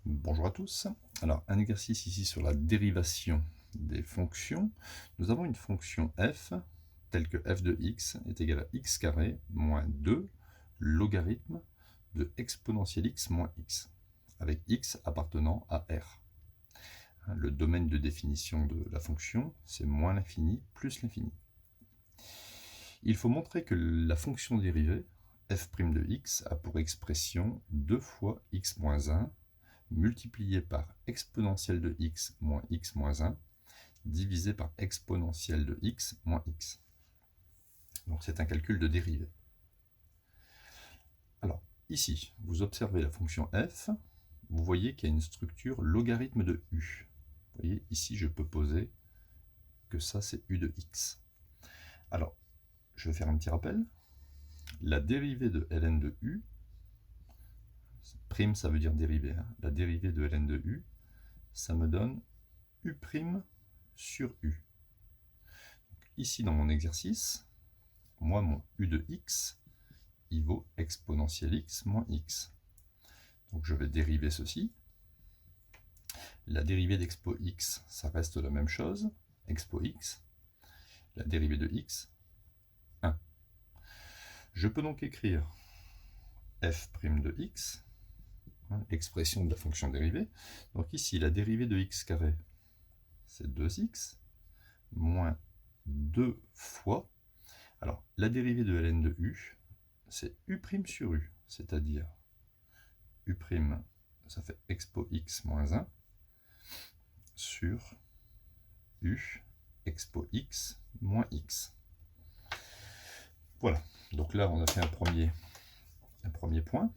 Bonjour à tous. Alors, un exercice ici sur la dérivation des fonctions. Nous avons une fonction f, telle que f de x est égal à x carré moins 2 logarithme de exponentielle x moins x, avec x appartenant à r. Le domaine de définition de la fonction, c'est moins l'infini plus l'infini. Il faut montrer que la fonction dérivée, f' de x, a pour expression 2 fois x moins 1 multiplié par exponentielle de x moins 1 divisé par exponentielle de x moins x. Donc c'est un calcul de dérivée. Alors ici, vous observez la fonction f, vous voyez qu'il y a une structure logarithme de u. Vous voyez, ici je peux poser que ça c'est u de x. Alors, je vais faire un petit rappel. La dérivée de ln de u, prime ça veut dire dérivée, hein. La dérivée de ln de u, ça me donne u' sur u. Donc, ici dans mon exercice, moi mon u de x, il vaut exponentielle x moins x. Donc je vais dériver ceci. La dérivée d'expo x, ça reste la même chose, expo x. La dérivée de x, 1. Je peux donc écrire f' de x, expression de la fonction dérivée. Donc ici, la dérivée de x carré, c'est 2x, moins 2 fois. Alors, la dérivée de ln de u, c'est u' sur u, c'est-à-dire u', ça fait expo x moins 1, sur u, expo x moins x. Voilà, donc là on a fait un premier point.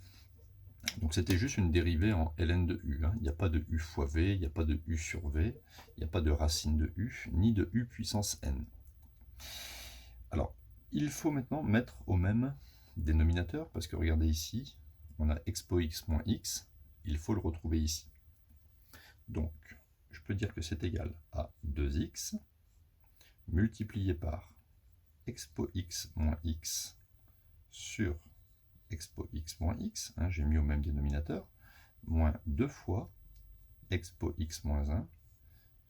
Donc c'était juste une dérivée en ln de u. Il n'y a pas de u fois v, il n'y a pas de u sur v, il n'y a pas de racine de u, ni de u puissance n. Alors, il faut maintenant mettre au même dénominateur, parce que regardez ici, on a expo x moins x, il faut le retrouver ici. Donc, je peux dire que c'est égal à 2x multiplié par expo x moins x sur expo x moins x, hein, j'ai mis au même dénominateur, moins 2 fois expo x moins 1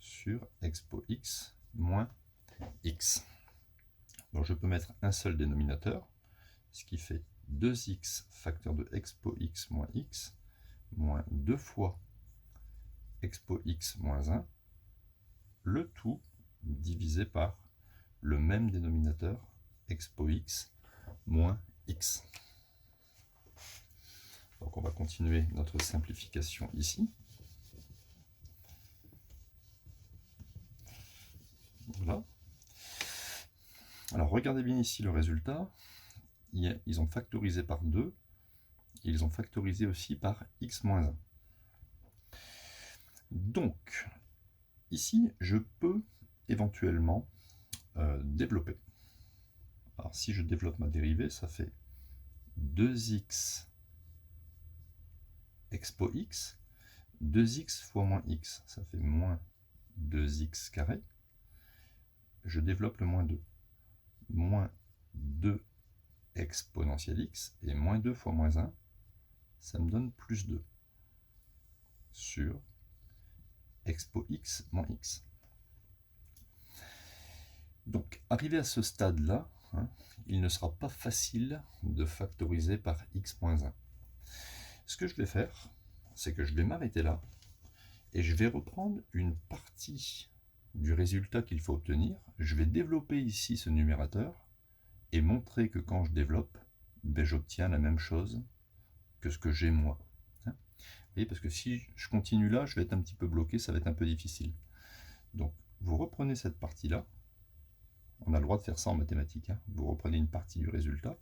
sur expo x moins x. Donc je peux mettre un seul dénominateur, ce qui fait 2x facteur de expo x moins x, moins 2 fois expo x moins 1, le tout divisé par le même dénominateur, expo x moins x. Donc on va continuer notre simplification ici. Voilà. Alors regardez bien ici le résultat. Ils ont factorisé par 2. Ils ont factorisé aussi par x moins 1. Donc, ici, je peux éventuellement développer. Alors si je développe ma dérivée, ça fait 2x expo x, 2x fois moins x, ça fait moins 2x carré. Je développe le moins 2. Moins 2 exponentielle x, et moins 2 fois moins 1, ça me donne plus 2 sur expo x moins x. Donc, arrivé à ce stade-là, il ne sera pas facile de factoriser par x moins 1. Ce que je vais faire, c'est que je vais m'arrêter là, et je vais reprendre une partie du résultat qu'il faut obtenir. Je vais développer ici ce numérateur, et montrer que quand je développe, ben, j'obtiens la même chose que ce que j'ai moi. Vous voyez, parce que si je continue là, je vais être un petit peu bloqué, ça va être un peu difficile. Donc, vous reprenez cette partie-là. On a le droit de faire ça en mathématiques. Vous reprenez une partie du résultat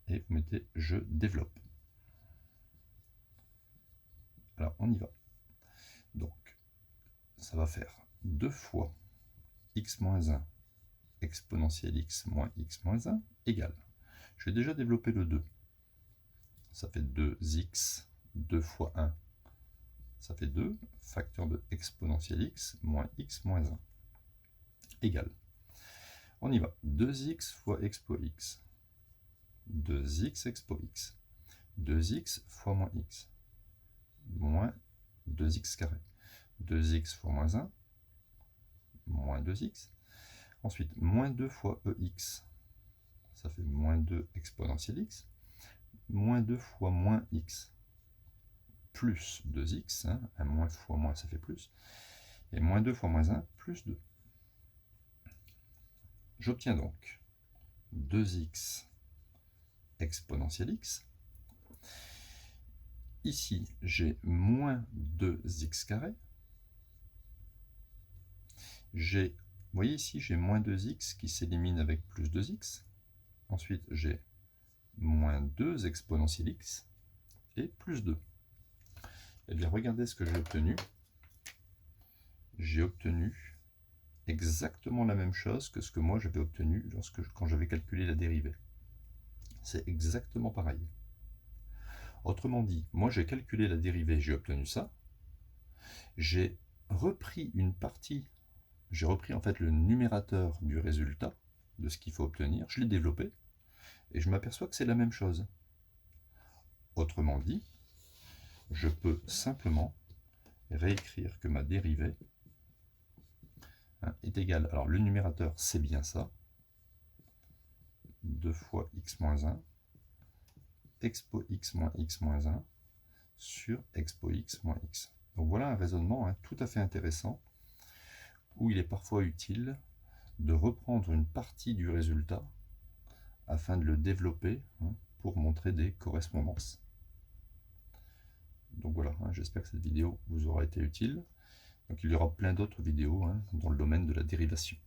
et vous mettez « je développe ». Alors, on y va. Donc, ça va faire 2 fois x moins 1 exponentielle x moins 1 égale. Je vais déjà développer le 2. Ça fait 2x, 2 fois 1, ça fait 2, facteur de exponentielle x moins 1, égale. On y va. 2x fois expo x. 2x expo x. 2x fois moins x. moins 2x carré. 2x fois moins 1, moins 2x. Ensuite, moins 2 fois ex, ça fait moins 2 exponentielle x. Moins 2 fois moins x, plus 2x. Hein, un moins fois moins, ça fait plus. Et moins 2 fois moins 1, plus 2. J'obtiens donc 2x exponentielle x. Ici, j'ai moins 2x carré. Vous voyez ici, j'ai moins 2x qui s'élimine avec plus 2x. Ensuite, j'ai moins 2 exponentielle x et plus 2. Eh bien, regardez ce que j'ai obtenu. J'ai obtenu exactement la même chose que ce que moi j'avais obtenu quand j'avais calculé la dérivée. C'est exactement pareil. Autrement dit, moi j'ai calculé la dérivée, j'ai obtenu ça. J'ai repris une partie, j'ai repris en fait le numérateur du résultat de ce qu'il faut obtenir, je l'ai développé, et je m'aperçois que c'est la même chose. Autrement dit, je peux simplement réécrire que ma dérivée est égale, alors le numérateur c'est bien ça, 2 fois x moins 1, expo x moins 1 sur expo x moins x. Donc voilà un raisonnement tout à fait intéressant où il est parfois utile de reprendre une partie du résultat afin de le développer pour montrer des correspondances. Donc voilà, j'espère que cette vidéo vous aura été utile. Donc il y aura plein d'autres vidéos dans le domaine de la dérivation.